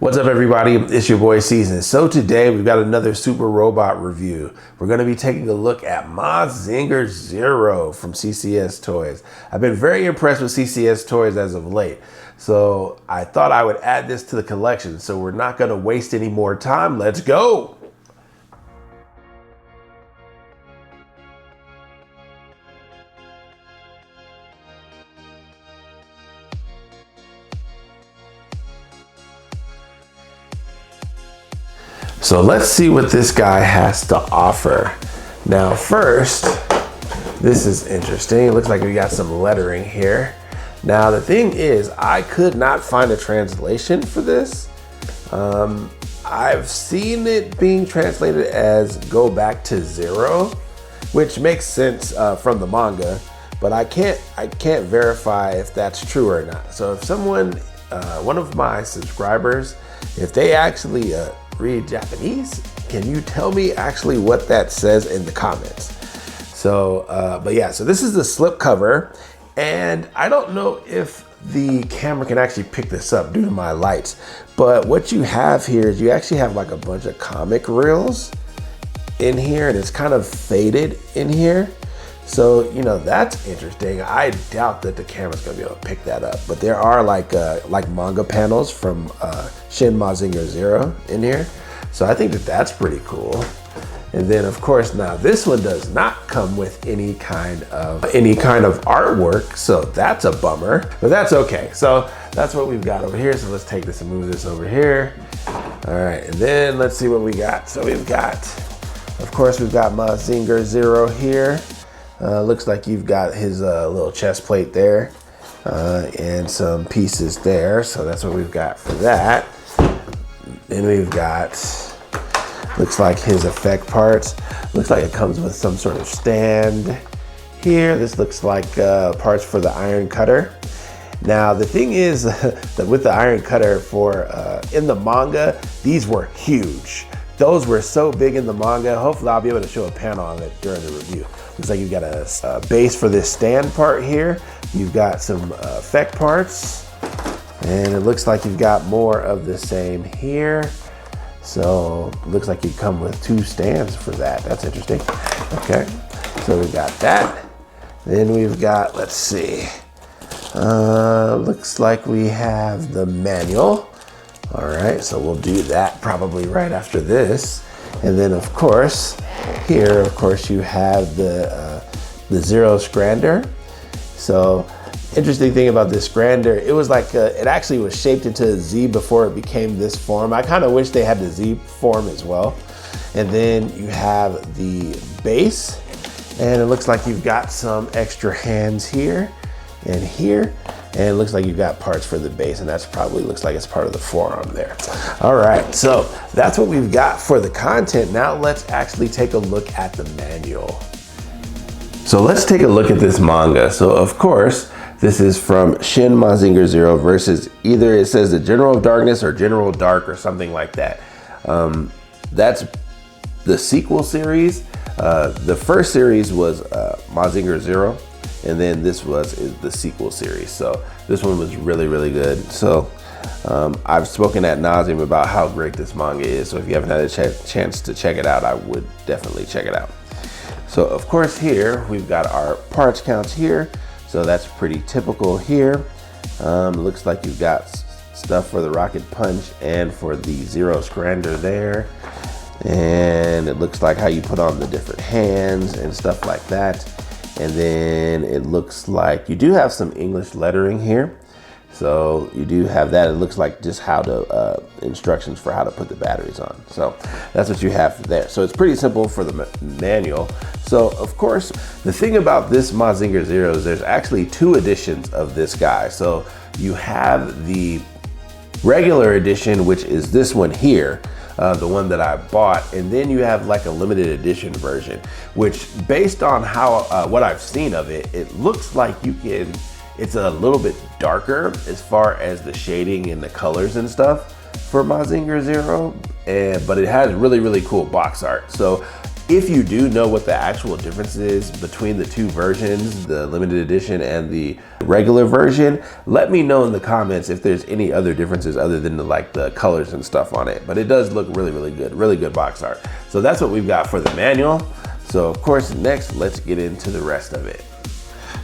What's up everybody, it's your boy Season. So today we've got another super robot review. We're gonna be taking a look at mazingerZ from CCS Toys. I've been very impressed with CCS Toys as of late. So I thought I would add this to the collection. So we're not gonna waste any more time, let's go. So let's see what this guy has to offer. Now first, this is interesting. It looks like we got some lettering here. Now the thing is, I could not find a translation for this. I've seen it being translated as go back to zero, which makes sense from the manga, but I can't verify if that's true or not. So if someone, one of my subscribers, if they actually read Japanese, can you tell me actually what that says in the comments? So, but yeah, so this is the slip cover, and I don't know if the camera can actually pick this up due to my lights, but what you have here is you actually have like a bunch of comic reels in here, and it's kind of faded in here. So, you know, that's interesting. I doubt that the camera's gonna be able to pick that up, but there are like manga panels from Shin Mazinger Z in here. So I think that that's pretty cool. And then of course, now this one does not come with any kind of artwork. So that's a bummer, but that's okay. So that's what we've got over here. So let's take this and move this over here. All right, and then let's see what we got. So we've got, of course, we've got mazingerZ here. Looks like you've got his little chest plate there and some pieces there. So that's what we've got for that. Then we've got, looks like his effect parts. Looks like it comes with some sort of stand here. This looks like parts for the iron cutter. Now the thing is that with the iron cutter for in the manga, these were huge. Those were so big in the manga. Hopefully I'll be able to show a panel on it during the review. Looks like you've got a base for this stand part here. You've got some effect parts, and it looks like you've got more of the same here. So it looks like you come with two stands for that. That's interesting. Okay, so we got that. Then we've got, let's see. Looks like we have the manual. All right, so we'll do that probably right after this. And then of course, here, of course, you have the Zero Scrander. So interesting thing about this Scrander, it was like, it actually was shaped into a Z before it became this form. I kind of wish they had the Z form as well. And then you have the base, and it looks like you've got some extra hands here and here. And it looks like you've got parts for the base, and that's probably looks like it's part of the forearm there. All right, so that's what we've got for the content. Now let's actually take a look at the manual. So let's take a look at this manga. So of course, this is from Shin Mazinger Z versus either it says the General of Darkness or General Dark or something like that. That's the sequel series. The first series was Mazinger Z. And then this is the sequel series. So this one was really, really good. So I've spoken ad nauseum about how great this manga is. So if you haven't had a chance to check it out, I would definitely check it out. So of course here, we've got our parts counts here. So that's pretty typical here. Looks like you've got stuff for the rocket punch and for the Zero Scrander there. And it looks like how you put on the different hands and stuff like that. And then it looks like you do have some English lettering here. So you do have that. It looks like just how to, instructions for how to put the batteries on. So that's what you have there. So it's pretty simple for the manual. So of course, the thing about this mazingerZ is there's actually two editions of this guy. So you have the regular edition, which is this one here. The one that I bought, and then you have like a limited edition version, which based on how what I've seen of it, it looks like it's a little bit darker as far as the shading and the colors and stuff for mazingerZ, but it has really, really cool box art. So If you do know what the actual difference is between the two versions, the limited edition and the regular version, let me know in the comments if there's any other differences other than the colors and stuff on it. But it does look really good box art. So that's what we've got for the manual. So of course, next, let's get into the rest of it.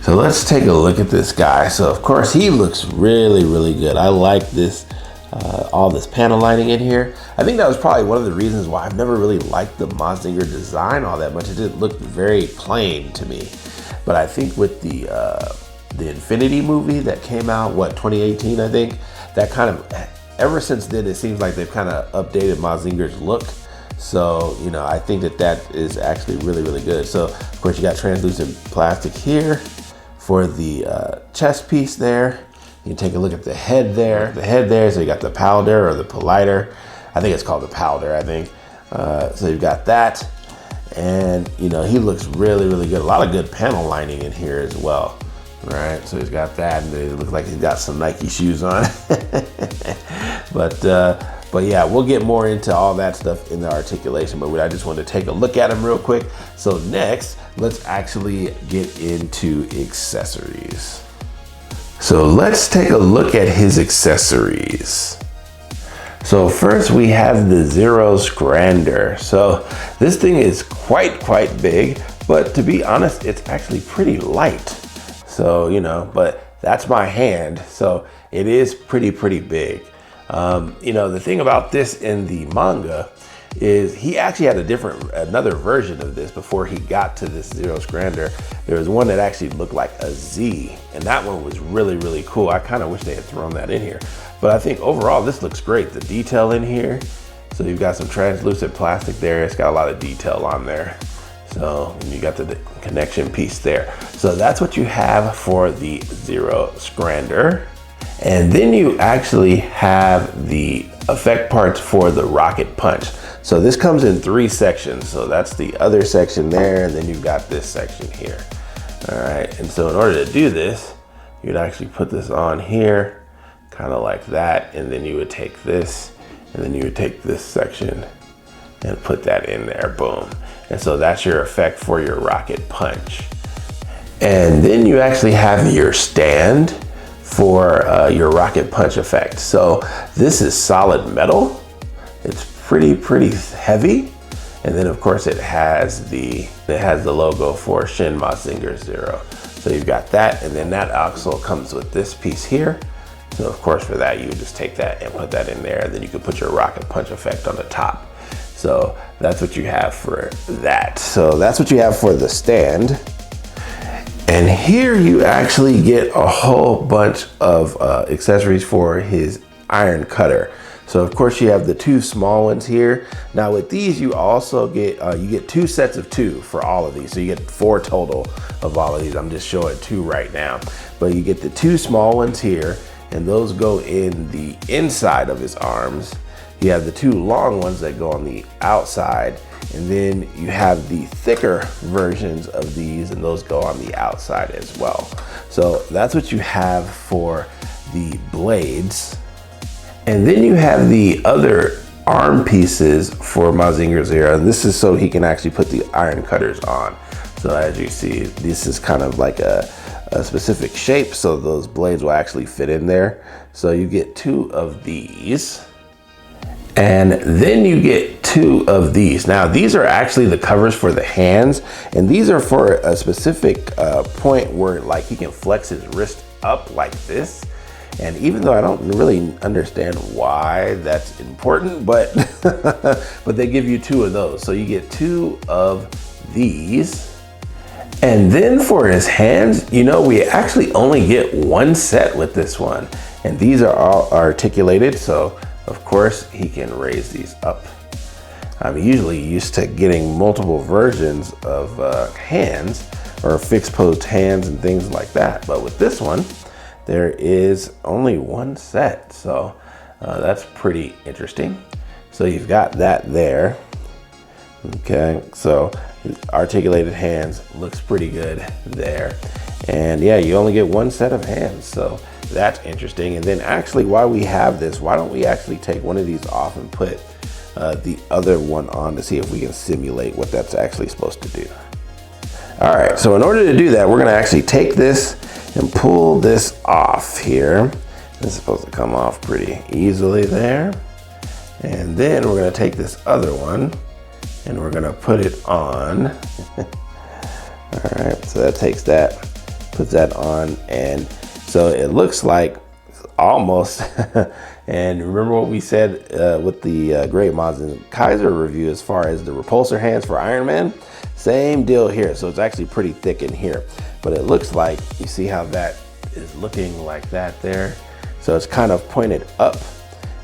So let's take a look at this guy. So of course, he looks really good. I like this, all this panel lining in here. I think that was probably one of the reasons why I've never really liked the Mazinger design all that much. It just looked very plain to me. But I think with the Infinity movie that came out, 2018, I think, that kind of, ever since then, it seems like they've kind of updated Mazinger's look. So, you know, I think that is actually really good. So, of course, you got translucent plastic here for the chest piece there. You can take a look at the head there. So you got the powder or the politer. I think it's called the powder, I think. So you've got that. And, you know, he looks really good. A lot of good panel lining in here as well. Right, so he's got that, and it looks like he's got some Nike shoes on. But yeah, we'll get more into all that stuff in the articulation, but I just wanted to take a look at him real quick. So next, let's actually get into accessories. So let's take a look at his accessories. So first we have the Zero Scrander. So this thing is quite big, but to be honest, it's actually pretty light. So, you know, but that's my hand. So it is pretty big. You know, the thing about this in the manga is he actually had another version of this before he got to this Zero Scrander. There was one that actually looked like a Z, and that one was really cool. I kind of wish they had thrown that in here. But I think overall this looks great. The detail in here. So you've got some translucent plastic there. It's got a lot of detail on there. So and you got the connection piece there. So that's what you have for the Zero Scrander. And then you actually have the effect parts for the rocket punch. So this comes in 3 sections. So that's the other section there, and then you've got this section here. All right, and so in order to do this, you'd actually put this on here, kind of like that, and then you would take this, and then you would take this section and put that in there, boom. And so that's your effect for your rocket punch. And then you actually have your stand for your rocket punch effect. So this is solid metal. It's pretty heavy. And then of course it has the logo for Shin Mazinger Zero. So you've got that, and then that also comes with this piece here. So of course for that, you would just take that and put that in there, and then you could put your rocket punch effect on the top. So that's what you have for that. So that's what you have for the stand. And here you actually get a whole bunch of accessories for his iron cutter. So of course you have the 2 small ones here. Now with these, you also get, you get 2 sets of 2 for all of these. So you get 4 total of all of these. I'm just showing 2 right now. But you get the 2 small ones here, and those go in the inside of his arms. You have the 2 long ones that go on the outside, and then you have the thicker versions of these, and those go on the outside as well. So that's what you have for the blades. And then you have the other arm pieces for Mazinger Zero, and this is so he can actually put the iron cutters on. So as you see, this is kind of like a specific shape, so those blades will actually fit in there. So you get 2 of these. And then you get 2 of these. Now these are actually the covers for the hands, and these are for a specific point where like he can flex his wrist up like this. And even though I don't really understand why that's important, but but they give you 2 of those. So you get 2 of these. And then for his hands, you know, we actually only get 1 set with this one. And these are all articulated, so of course he can raise these up. I'm usually used to getting multiple versions of hands or fixed posed hands and things like that. But with this one, there is only 1 set. So that's pretty interesting. So you've got that there. Okay, so articulated hands looks pretty good there. And yeah, you only get 1 set of hands. So that's interesting. And then actually while we have this, why don't we actually take one of these off and put the other one on to see if we can simulate what that's actually supposed to do. All right, so in order to do that, we're gonna actually take this and pull this off here. This is supposed to come off pretty easily there. And then we're gonna take this other one and we're gonna put it on. All right, so that takes that, puts that on, and so it looks like almost, and remember what we said with the Great Mazinger Kaiser review as far as the repulsor hands for Iron Man? Same deal here, so it's actually pretty thick in here. But it looks like, you see how that is looking like that there? So it's kind of pointed up.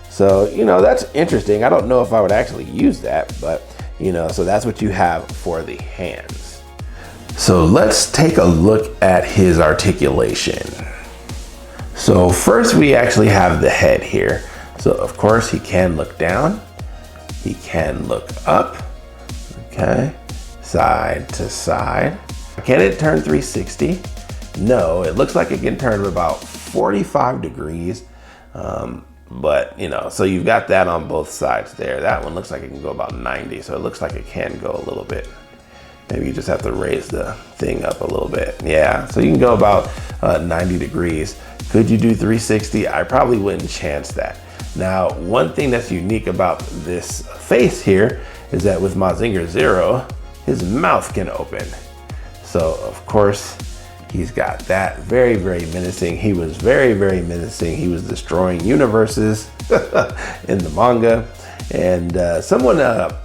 So, you know, that's interesting. I don't know if I would actually use that, but, you know, so that's what you have for the hands. So let's take a look at his articulation. So first we actually have the head here. So of course he can look down, he can look up, okay, side to side. Can it turn 360? No, it looks like it can turn about 45 degrees. But you know, so you've got that on both sides there. That one looks like it can go about 90, so it looks like it can go a little bit. Maybe you just have to raise the thing up a little bit. Yeah, so you can go about 90 degrees. Could you do 360? I probably wouldn't chance that. Now, one thing that's unique about this face here is that with mazingerZ, his mouth can open. So of course, he's got that. Very, very menacing. He was very, very menacing. He was destroying universes in the manga. And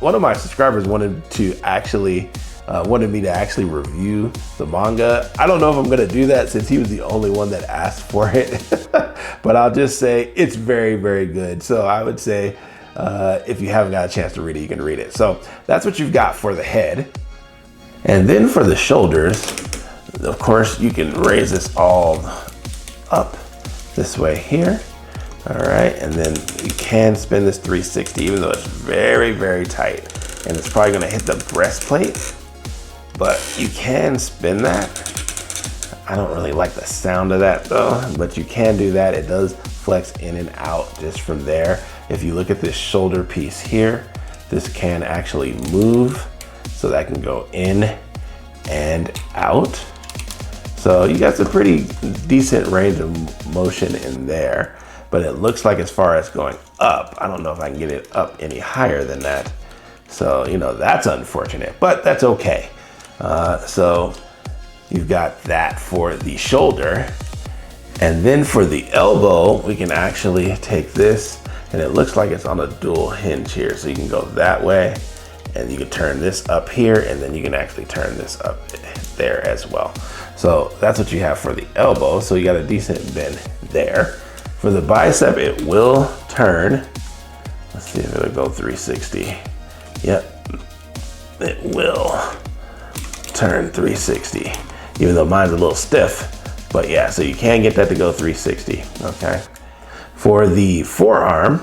one of my subscribers wanted me to actually review the manga. I don't know if I'm gonna do that since he was the only one that asked for it. But I'll just say it's very, very good. So I would say if you haven't got a chance to read it, you can read it. So that's what you've got for the head. And then for the shoulders, of course, you can raise this all up this way here. All right, and then you can spin this 360, even though it's very, very tight. And it's probably gonna hit the breastplate, but you can spin that. I don't really like the sound of that though, but you can do that. It does flex in and out just from there. If you look at this shoulder piece here, this can actually move, so that can go in and out. So you got some pretty decent range of motion in there, but it looks like as far as going up, I don't know if I can get it up any higher than that. So, you know, that's unfortunate, but that's okay. So you've got that for the shoulder. And then for the elbow, we can actually take this, and it looks like it's on a dual hinge here. So you can go that way, and you can turn this up here, and then you can actually turn this up there as well. So that's what you have for the elbow. So you got a decent bend there. For the bicep, it will turn. Let's see if it'll go 360. Yep, it will turn 360, even though mine's a little stiff. But yeah, so you can get that to go 360, okay? For the forearm,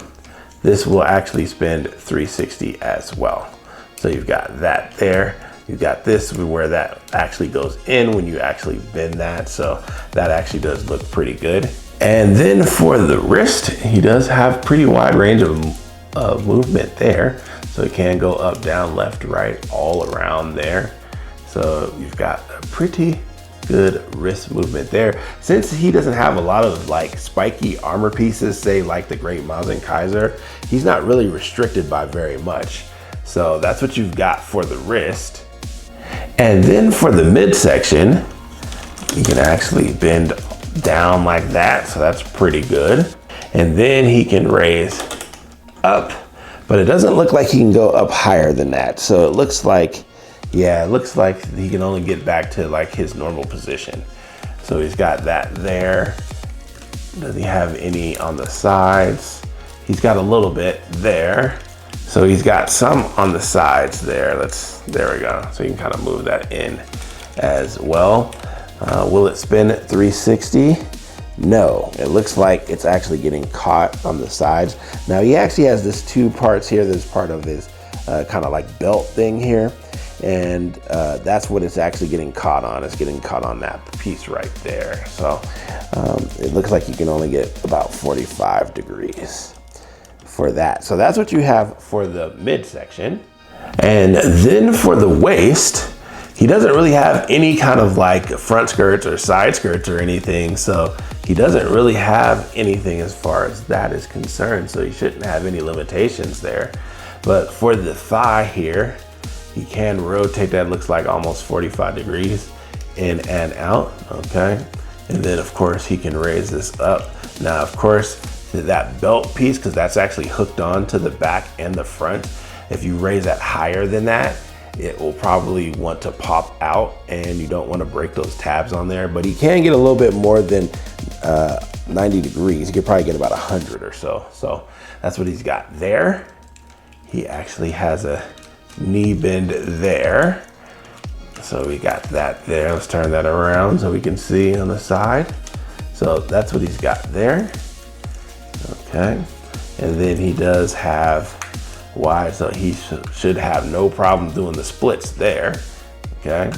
this will actually spin 360 as well. So you've got that there. You've got this where that actually goes in when you actually bend that. So that actually does look pretty good. And then for the wrist, he does have pretty wide range of movement there. So it can go up, down, left, right, all around there. So you've got a pretty good wrist movement there. Since he doesn't have a lot of like spiky armor pieces, say like the Great Mazinger Kaiser, he's not really restricted by very much. So that's what you've got for the wrist. And then for the midsection, you can actually bend down like that. So that's pretty good. And then he can raise up, but it doesn't look like he can go up higher than that. So it looks like, yeah, it looks like he can only get back to like his normal position. So he's got that there. Does he have any on the sides? He's got a little bit there. So he's got some on the sides there. There we go. So you can kind of move that in as well. Will it spin at 360? No, it looks like it's actually getting caught on the sides. Now he actually has this two parts here. There's part of his kind of like belt thing here. And that's what it's actually getting caught on. It's getting caught on that piece right there. So it looks like you can only get about 45 degrees for that. So that's what you have for the midsection. And then for the waist, he doesn't really have any kind of like front skirts or side skirts or anything. So he doesn't really have anything as far as that is concerned. So he shouldn't have any limitations there. But for the thigh here, he can rotate that, looks like almost 45 degrees in and out, okay? And then of course he can raise this up. Now, of course, that belt piece, because that's actually hooked on to the back and the front, if you raise that higher than that, it will probably want to pop out and you don't want to break those tabs on there. But he can get a little bit more than 90 degrees. He could probably get about 100 or so. So that's what he's got there. He actually has a knee bend there. So we got that there. Let's turn that around so we can see on the side. So that's what he's got there. Okay. And then he does have wide, so he should have no problem doing the splits there. Okay.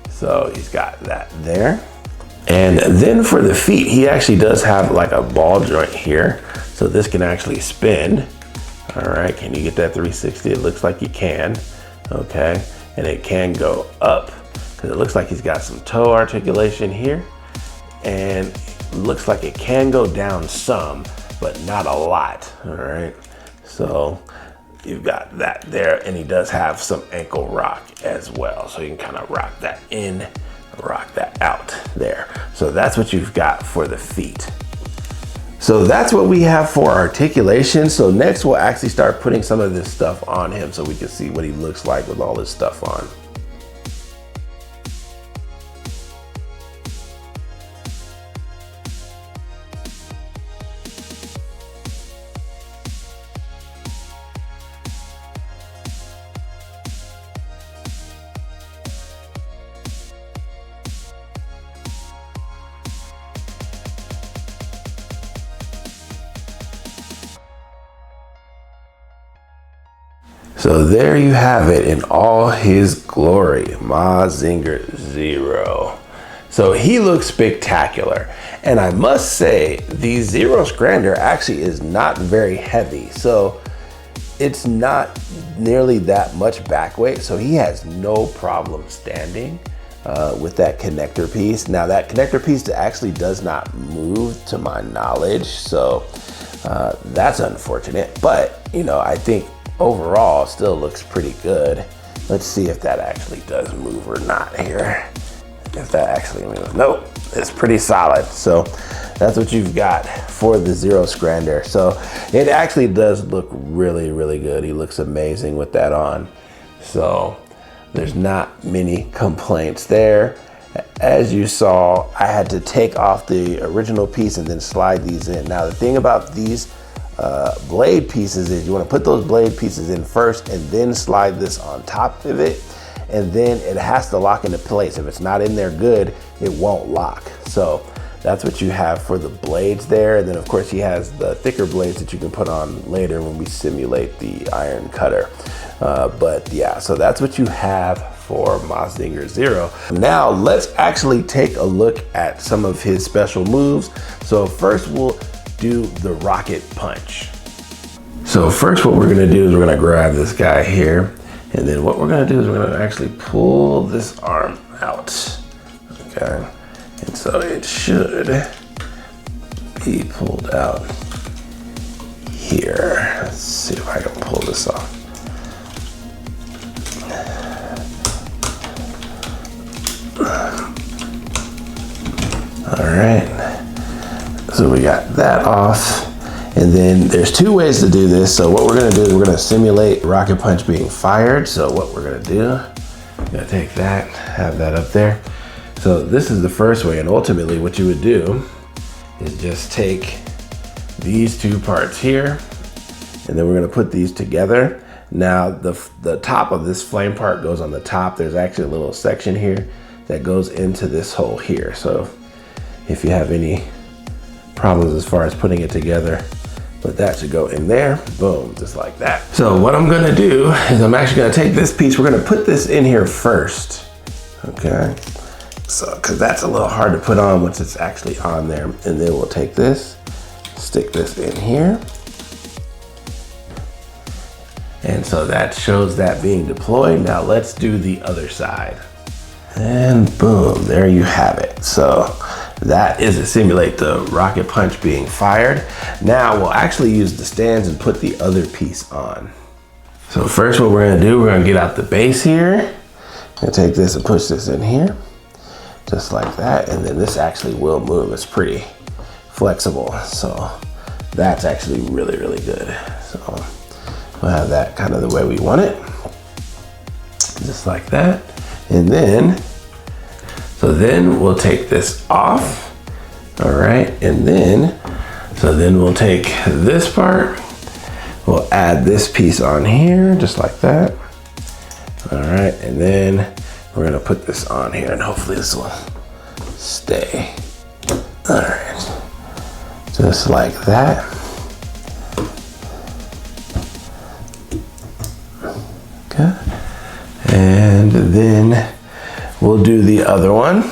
So he's got that there. And then for the feet, he actually does have like a ball joint here. So this can actually spin. All right. Can you get that 360? It looks like you can. Okay. And it can go up because it looks like he's got some toe articulation here, and it looks like it can go down some, but not a lot. All right, so you've got that there, and he does have some ankle rock as well, so you can kind of rock that in, rock that out there. So that's what you've got for the feet. So that's what we have for articulation. So next we'll actually start putting some of this stuff on him so we can see what he looks like with all this stuff on. So there you have it in all his glory, mazingerZ. So he looks spectacular. And I must say, the Zero Scrander actually is not very heavy. So it's not nearly that much back weight. So he has no problem standing with that connector piece. Now that connector piece actually does not move to my knowledge. So that's unfortunate. But, you know, I think overall still looks pretty good. Let's see if that actually does move or not here. If that actually moves. Nope, it's pretty solid. So that's what you've got for the Zero Scrander. So it actually does look really, really good. He looks amazing with that on. So there's not many complaints there. As you saw, I had to take off the original piece and then slide these in. Now the thing about these blade pieces is you want to put those blade pieces in first and then slide this on top of it, and then it has to lock into place. If it's not in there good, it won't lock. So that's what you have for the blades there. And then of course he has the thicker blades that you can put on later when we simulate the iron cutter. But yeah, so that's what you have for mazingerZ. Now let's actually take a look at some of his special moves. So first we'll do the rocket punch. So first what we're gonna do is we're gonna grab this guy here, and then what we're gonna do is we're gonna actually pull this arm out, okay? And so it should be pulled out here. Let's see if I can pull this off. All right. So we got that off, and then there's two ways to do this. So what we're gonna do is we're gonna simulate rocket punch being fired. So what we're gonna do, we're gonna take that, have that up there. So this is the first way, and ultimately what you would do is just take these two parts here, and then we're gonna put these together. Now the top of this flame part goes on the top. There's actually a little section here that goes into this hole here. So if you have any problems as far as putting it together, but that should go in there, boom, just like that. So what I'm gonna do is I'm actually gonna take this piece, we're gonna put this in here first, okay? So, cause that's a little hard to put on once it's actually on there. And then we'll take this, stick this in here, And so that shows that being deployed. Now let's do the other side. And boom, there you have it. So that is to simulate the rocket punch being fired. Now we'll actually use the stands and put the other piece on. So first what we're gonna do, we're gonna get out the base here. And take this and push this in here, just like that. And then this actually will move. It's pretty flexible. So that's actually really, really good. So we'll have that kind of the way we want it, just like that. And then, so then we'll take this off. All right, and then, so then we'll take this part, we'll add this piece on here, just like that. All right, and then we're gonna put this on here and hopefully this will stay. All right, just like that. Okay, and then we'll do the other one.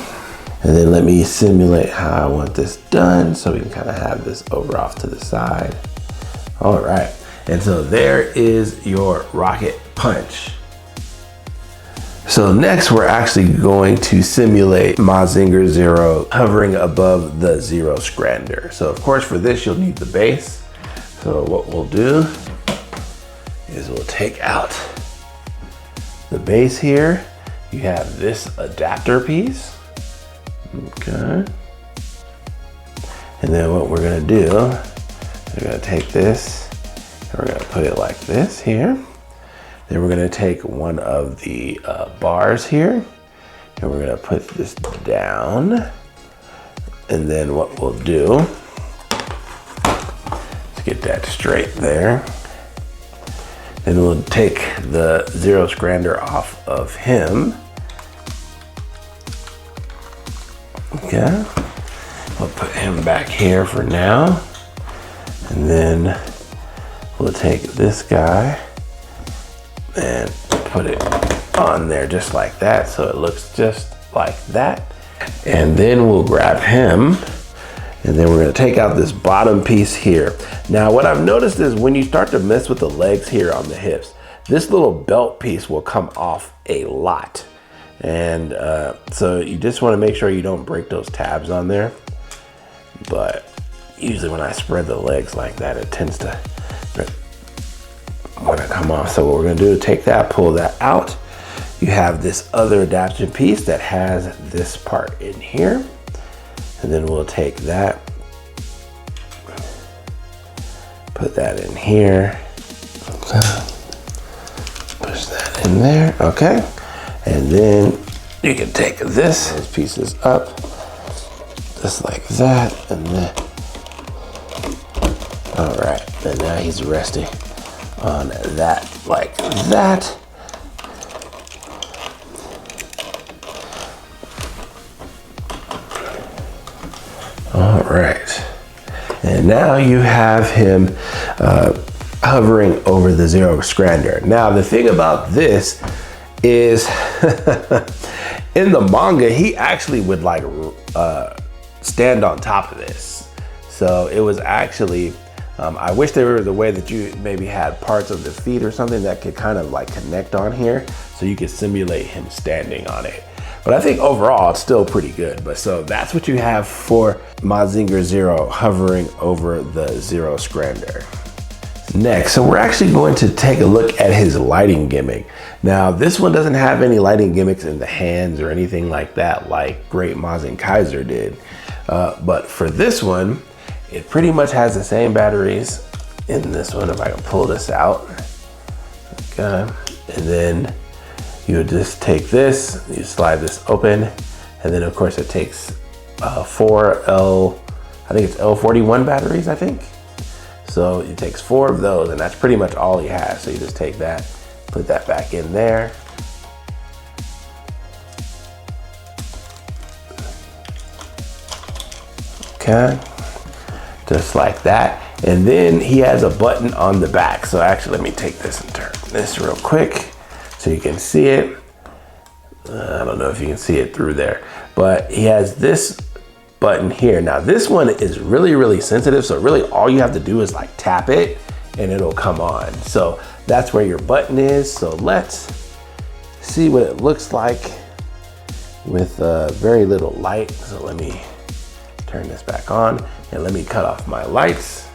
And then let me simulate how I want this done so we can kind of have this over off to the side. All right, and so there is your rocket punch. So next we're actually going to simulate mazingerZ hovering above the zero scrander. So of course for this you'll need the base. So what we'll do is we'll take out the base here. You have this adapter piece. Okay. And then what we're gonna do, we're gonna take this and we're gonna put it like this here. Then we're gonna take one of the bars here and we're gonna put this down. And then what we'll do, let's get that straight there. Then we'll take the zero scrander off of him. Okay, we'll put him back here for now. And then we'll take this guy and put it on there just like that. So it looks just like that. And then we'll grab him and then we're gonna take out this bottom piece here. Now what I've noticed is when you start to mess with the legs here on the hips, this little belt piece will come off a lot. And so you just wanna make sure you don't break those tabs on there. But usually when I spread the legs like that, it tends to wanna come off. So what we're gonna do is take that, pull that out. You have this other adaptation piece that has this part in here. And then we'll take that, put that in here, push that in there, okay. And then you can take these pieces up, just like that, and then, all right, and now he's resting on that, like that. All right, and now you have him hovering over the zero scrander. Now the thing about this is in the manga, he actually would like stand on top of this. So it was actually, I wish there was a way that you maybe had parts of the feet or something that could kind of like connect on here so you could simulate him standing on it. But I think overall it's still pretty good. But so that's what you have for mazingerZ hovering over the zero scrander. Next, so we're actually going to take a look at his lighting gimmick. Now this one doesn't have any lighting gimmicks in the hands or anything like that like great Kaiser did. But for this one, it pretty much has the same batteries in this one. If I can pull this out, okay, and then you would just take this, you slide this open, and then of course it takes four I think it's L41 batteries, I think. So it takes 4 of those, and that's pretty much all he has. So you just take that, put that back in there. Okay, just like that. And then he has a button on the back. So actually, let me take this and turn this real quick so you can see it. I don't know if you can see it through there, but he has this button here. Now this one is really, really sensitive. So really all you have to do is like tap it and it'll come on. So that's where your button is. So let's see what it looks like with very little light. So let me turn this back on and let me cut off my lights.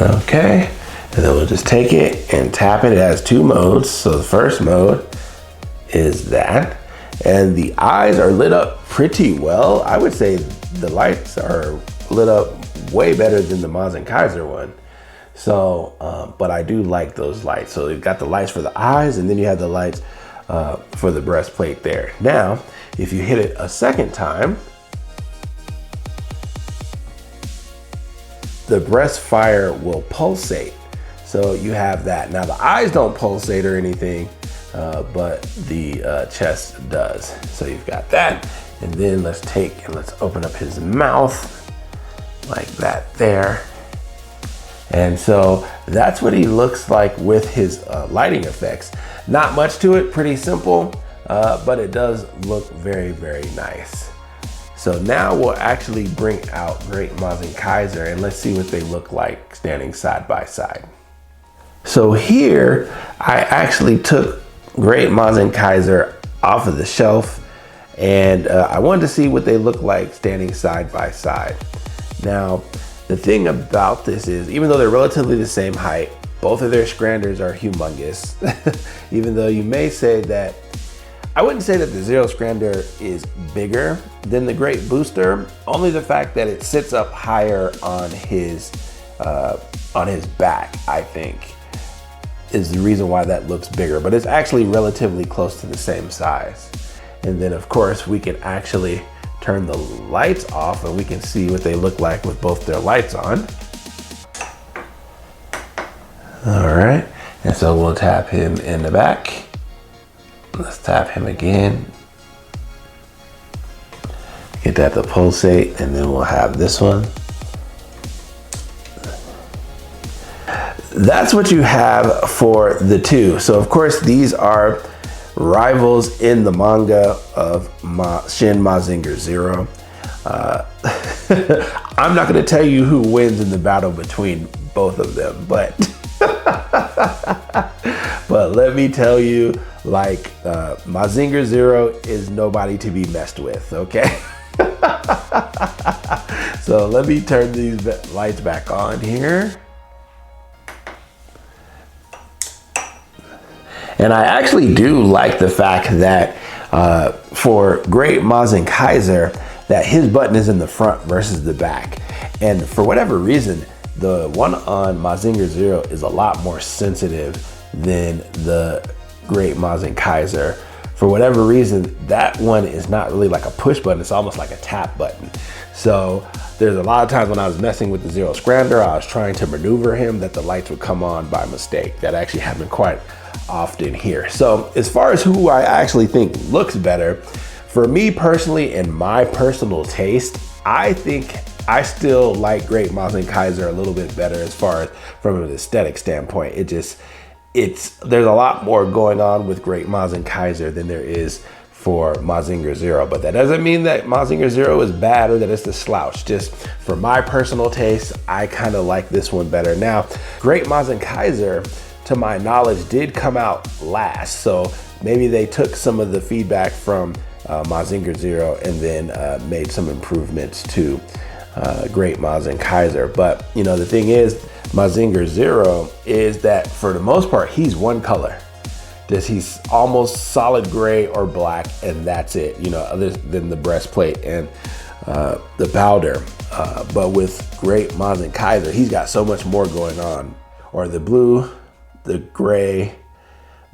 Okay, and then we'll just take it and tap it. It has two modes. So the first mode is that, and the eyes are lit up pretty well. I would say the lights are lit up way better than the Mazinger one. So, but I do like those lights. So you've got the lights for the eyes, and then you have the lights for the breastplate there. Now, if you hit it a second time, the breast fire will pulsate. So you have that. Now the eyes don't pulsate or anything, but the chest does. So you've got that. And then let's open up his mouth like that there. And so that's what he looks like with his lighting effects. Not much to it, pretty simple, but it does look very, very nice. So now we'll actually bring out Great Mazinger Kaiser, and let's see what they look like standing side by side. So here, I actually took Great Mazinger Kaiser off of the shelf, and I wanted to see what they look like standing side by side. Now, the thing about this is, even though they're relatively the same height, both of their scranders are humongous. Even though you may say that, I wouldn't say that the Zero Scrander is bigger than the Great Booster, only the fact that it sits up higher on his back, I think, is the reason why that looks bigger, but it's actually relatively close to the same size. And then of course we can actually turn the lights off and we can see what they look like with both their lights on. All right, and so we'll tap him in the back. Let's tap him again. Get that to pulsate, and then we'll have this one. That's what you have for the two. So of course, these are rivals in the manga of Shin Mazinger Zero. I'm not gonna tell you who wins in the battle between both of them, but but let me tell you, like, Mazinger Zero is nobody to be messed with, okay? So let me turn these lights back on here. And I actually do like the fact that for Great Mazinger Kaiser, that his button is in the front versus the back. And for whatever reason, the one on Mazinger Zero is a lot more sensitive than the Great Mazinger Kaiser. For whatever reason, that one is not really like a push button, it's almost like a tap button. So there's a lot of times when I was messing with the Zero Scrander, I was trying to maneuver him that the lights would come on by mistake. That actually happened quite often here. So as far as who I actually think looks better, for me personally, in my personal taste, I think I still like Great Mazinger Kaiser a little bit better as far as from an aesthetic standpoint. There's a lot more going on with Great Mazinger Kaiser than there is for Mazinger Zero, but that doesn't mean that Mazinger Zero is bad or that it's a slouch. Just for my personal taste, I kind of like this one better. Now, Great Mazinger Kaiser, to my knowledge, did come out last, so maybe they took some of the feedback from Mazinger Zero and then made some improvements to Great Mazinger Kaiser. But you know, the thing is, Mazinger Zero is that for the most part, he's one color. He's almost solid gray or black, and that's it, you know, other than the breastplate and the powder. But with Great Mazinger Kaiser, he's got so much more going on. Or the blue, the gray,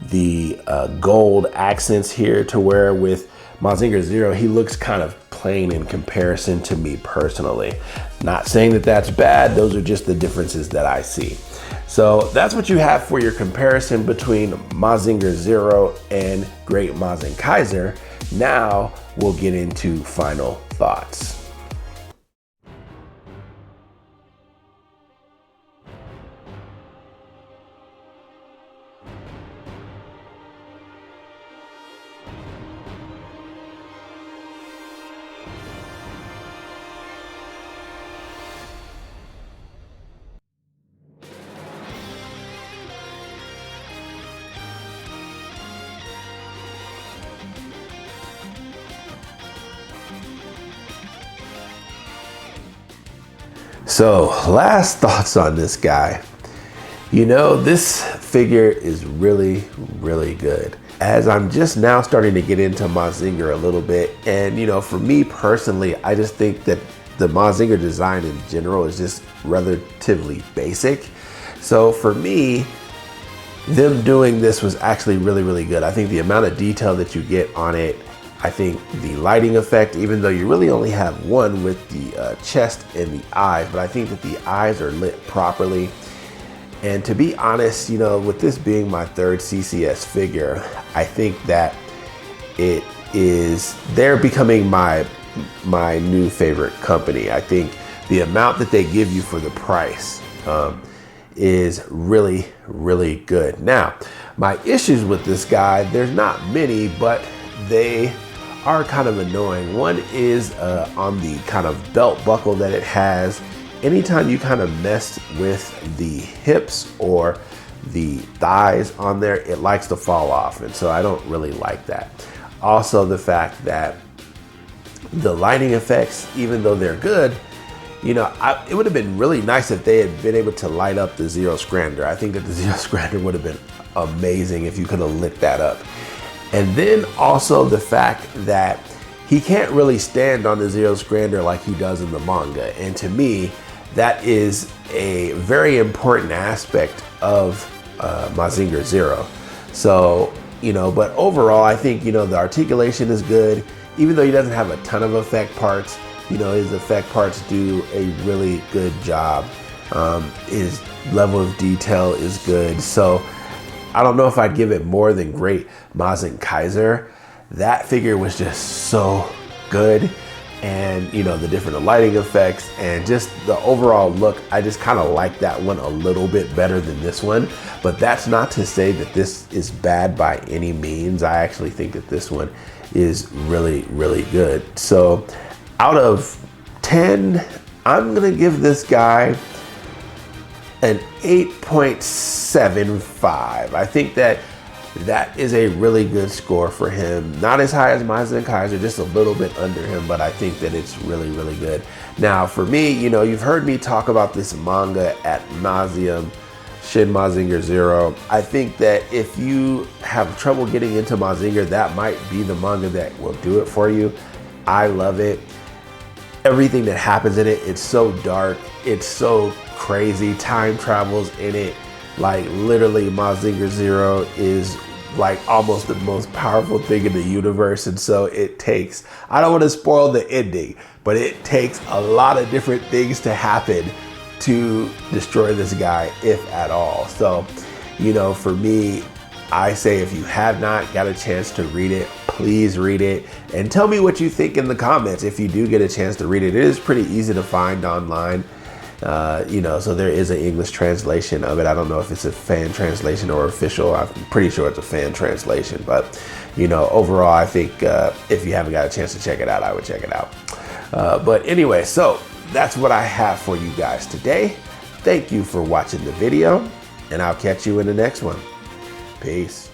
the gold accents here, to where with Mazinger Zero, he looks kind of plain in comparison to me personally. Not saying that that's bad, those are just the differences that I see. So that's what you have for your comparison between Mazinger Zero and Great Mazinger Kaiser. Now we'll get into final thoughts. So last thoughts on this guy. You know, this figure is really, really good. As I'm just now starting to get into Mazinger a little bit, and you know, for me personally, I just think that the Mazinger design in general is just relatively basic. So for me, them doing this was actually really, really good. I think the amount of detail that you get on it, I think the lighting effect, even though you really only have one with the chest and the eyes, but I think that the eyes are lit properly. And to be honest, you know, with this being my third CCS figure, I think that they're becoming my new favorite company. I think the amount that they give you for the price is really, really good. Now, my issues with this guy, there's not many, but they are kind of annoying. One is on the kind of belt buckle that it has. Anytime you kind of mess with the hips or the thighs on there, it likes to fall off. And so I don't really like that. Also, the fact that the lighting effects, even though they're good, you know, it would have been really nice if they had been able to light up the Zero Scrander. I think that the Zero Scrander would have been amazing if you could have lit that up. And then also the fact that he can't really stand on the Zero Scrander like he does in the manga. And to me, that is a very important aspect of Mazinger Zero. So, you know, but overall, I think, you know, the articulation is good. Even though he doesn't have a ton of effect parts, you know, his effect parts do a really good job. His level of detail is good. So I don't know if I'd give it more than great Mazinger Kaiser. That figure was just so good. And you know, the different lighting effects and just the overall look, I just kind of like that one a little bit better than this one. But that's not to say that this is bad by any means. I actually think that this one is really, really good. So out of 10, I'm gonna give this guy an 8.75. I think that is a really good score for him. Not as high as Mazinger Kaiser, just a little bit under him, but I think that it's really, really good. Now, for me, you know, you've heard me talk about this manga ad nauseum, Shin Mazinger Zero. I think that if you have trouble getting into Mazinger, that might be the manga that will do it for you. I love it. Everything that happens in it, it's so dark, it's so crazy. Time travels in it. Like literally Mazinger Zero is like almost the most powerful thing in the universe. And so it takes, I don't want to spoil the ending, but it takes a lot of different things to happen to destroy this guy, if at all. So, you know, for me, I say if you have not got a chance to read it, please read it and tell me what you think in the comments if you do get a chance to read it. It is pretty easy to find online. You know, so there is an English translation of it. I don't know if it's a fan translation or official. I'm pretty sure it's a fan translation, but you know, overall, I think if you haven't got a chance to check it out, I would check it out. But anyway, so that's what I have for you guys today. Thank you for watching the video, and I'll catch you in the next one. Peace.